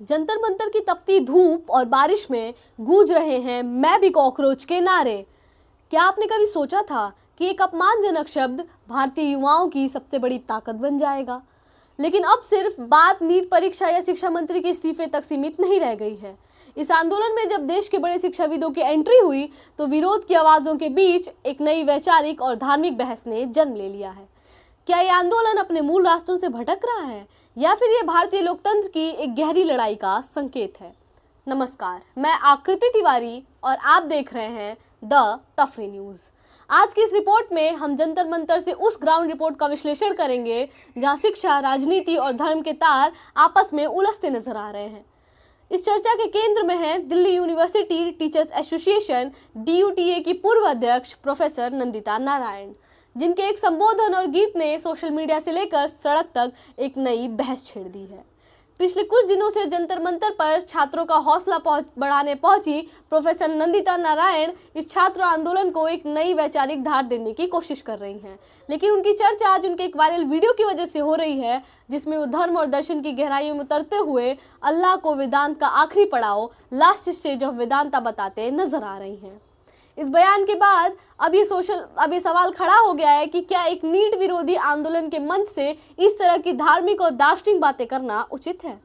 जंतर मंतर की तपती धूप और बारिश में गूंज रहे हैं मैं भी कॉकरोच के नारे। क्या आपने कभी सोचा था कि एक अपमानजनक शब्द भारतीय युवाओं की सबसे बड़ी ताकत बन जाएगा? लेकिन अब सिर्फ बात नीट परीक्षा या शिक्षा मंत्री के इस्तीफे तक सीमित नहीं रह गई है। इस आंदोलन में जब देश के बड़े शिक्षाविदों की एंट्री हुई तो विरोध की आवाजों के बीच एक नई वैचारिक और धार्मिक बहस ने जन्म ले लिया है। क्या ये आंदोलन अपने मूल रास्तों से भटक रहा है या फिर ये भारतीय लोकतंत्र की एक गहरी लड़ाई का संकेत है? नमस्कार, मैं आकृति तिवारी और आप देख रहे हैं द तफरी न्यूज। आज की इस रिपोर्ट में हम जंतर मंतर से उस ग्राउंड रिपोर्ट का विश्लेषण करेंगे जहां शिक्षा, राजनीति और धर्म के तार आपस में उलझते नजर आ रहे हैं। इस चर्चा के केंद्र में है Delhi university teachers association DUTA की पूर्व अध्यक्ष प्रोफेसर नंदिता नारायण, जिनके एक संबोधन और गीत ने सोशल मीडिया से लेकर सड़क तक एक नई बहस छेड़ दी है। पिछले कुछ दिनों से जंतर मंतर पर छात्रों का हौसला बढ़ाने पहुंची प्रोफेसर नंदिता नारायण इस छात्र आंदोलन को एक नई वैचारिक धार देने की कोशिश कर रही हैं। लेकिन उनकी चर्चा आज उनके एक वायरल वीडियो की वजह से हो रही है, जिसमें वो धर्म और दर्शन की गहराइयों में उतरते हुए अल्लाह को वेदांत का आखिरी पड़ाव, लास्ट स्टेज ऑफ वेदांता बताते नजर आ रही हैं। इस बयान के बाद अब ये सवाल खड़ा हो गया है कि क्या एक नीट विरोधी आंदोलन के मंच से इस तरह की धार्मिक और दार्शनिक बातें करना उचित है?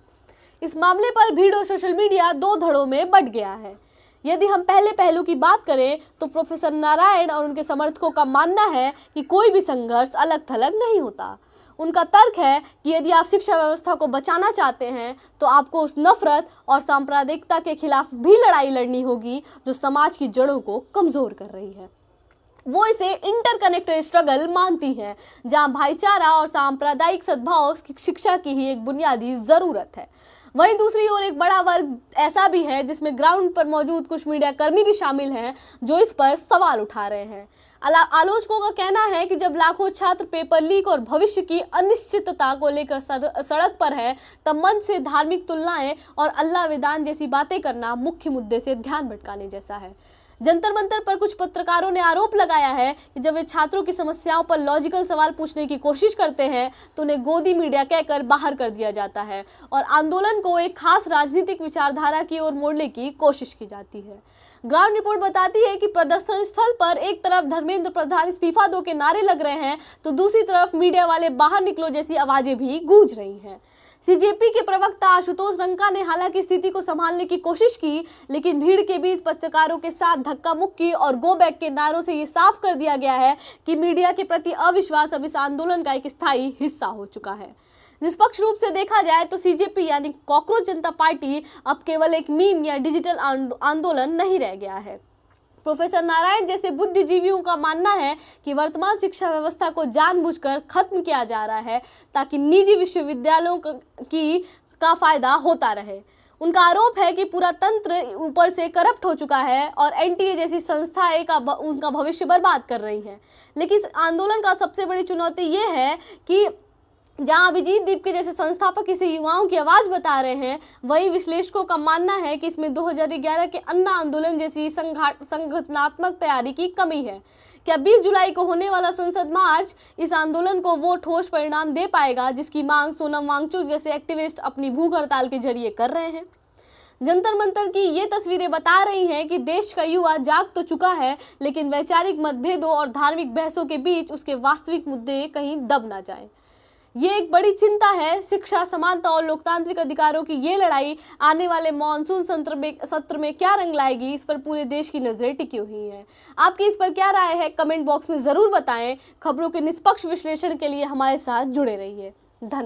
इस मामले पर भीड़ और सोशल मीडिया दो धड़ों में बंट गया है। यदि हम पहले पहलू की बात करें तो प्रोफेसर नारायण और उनके समर्थकों का मानना है कि कोई भी संघर्ष अलग थलग नहीं होता। उनका तर्क है कि यदि आप शिक्षा व्यवस्था को बचाना चाहते हैं तो आपको उस नफरत और सांप्रदायिकता के खिलाफ भी लड़ाई लड़नी होगी जो समाज की जड़ों को कमजोर कर रही है। वो इसे इंटरकनेक्टेड स्ट्रगल मानती हैं, जहां भाईचारा और सांप्रदायिक सद्भाव शिक्षा की ही एक बुनियादी जरूरत है। वहीं दूसरी ओर एक बड़ा वर्ग ऐसा भी है जिसमें ग्राउंड पर मौजूद कुछ मीडिया कर्मी भी शामिल हैं जो इस पर सवाल उठा रहे हैं। आलोचकों का कहना है कि जब लाखों छात्र पेपर लीक और भविष्य की अनिश्चितता को लेकर सड़क पर है, तब मन से धार्मिक तुलनाएं और अल्लाह वेदांत जैसी बातें करना मुख्य मुद्दे से ध्यान भटकाने जैसा है। जंतर मंतर पर कुछ पत्रकारों ने आरोप लगाया है कि जब वे छात्रों की समस्याओं पर लॉजिकल सवाल पूछने की कोशिश करते हैं तो उन्हें गोदी मीडिया कहकर बाहर कर दिया जाता है और आंदोलन को एक खास राजनीतिक विचारधारा की ओर मोड़ने की कोशिश की जाती है। ग्राउंड रिपोर्ट बताती है कि प्रदर्शन स्थल पर एक तरफ धर्मेंद्र प्रधान इस्तीफा दो के नारे लग रहे हैं तो दूसरी तरफ मीडिया वाले बाहर निकलो जैसी आवाजें भी गूंज रही हैं। CJP के प्रवक्ता आशुतोष रंका ने हालांकि स्थिति को संभालने की कोशिश की, लेकिन भीड़ के बीच पत्रकारों के साथ धक्का मुक्की और गो बैक के नारों से ये साफ कर दिया गया है कि मीडिया के प्रति अविश्वास अब इस आंदोलन का एक स्थायी हिस्सा हो चुका है। निष्पक्ष रूप से देखा जाए तो CJP यानी कॉकरोच जनता पार्टी अब केवल एक मीम या डिजिटल आंदोलन नहीं रह गया है। प्रोफेसर नारायण जैसे बुद्धिजीवियों का मानना है कि वर्तमान शिक्षा व्यवस्था को जानबूझकर खत्म किया जा रहा है ताकि निजी विश्वविद्यालयों का फायदा होता रहे। उनका आरोप है कि पूरा तंत्र ऊपर से करप्ट हो चुका है और NTA जैसी संस्थाएं उनका भविष्य बर्बाद कर रही हैं। लेकिन इस आंदोलन का सबसे बड़ी चुनौती ये है कि जहां अभिजीत दीप के जैसे संस्थापक इसे युवाओं की आवाज बता रहे हैं, वही विश्लेषकों का मानना है कि इसमें 2011 के अन्ना आंदोलन जैसी संगठनात्मक तैयारी की कमी है। क्या 20 जुलाई को होने वाला संसद मार्च इस आंदोलन को वो ठोस परिणाम दे पाएगा जिसकी मांग सोनम वांगचुक जैसे एक्टिविस्ट अपनी भूख हड़ताल के जरिए कर रहे हैं? जंतर मंतर की ये तस्वीरें बता रही हैं कि देश का युवा जाग तो चुका है, लेकिन वैचारिक मतभेदों और धार्मिक बहसों के बीच उसके वास्तविक मुद्दे कहीं दब ना जाए। ये एक बड़ी चिंता है। शिक्षा, समानता और लोकतांत्रिक अधिकारों की ये लड़ाई आने वाले मॉनसून सत्र में क्या रंग लाएगी, इस पर पूरे देश की नजरें टिकी हुई हैं। आपकी इस पर क्या राय है, कमेंट बॉक्स में जरूर बताएं। खबरों के निष्पक्ष विश्लेषण के लिए हमारे साथ जुड़े रहिए। धन्यवाद।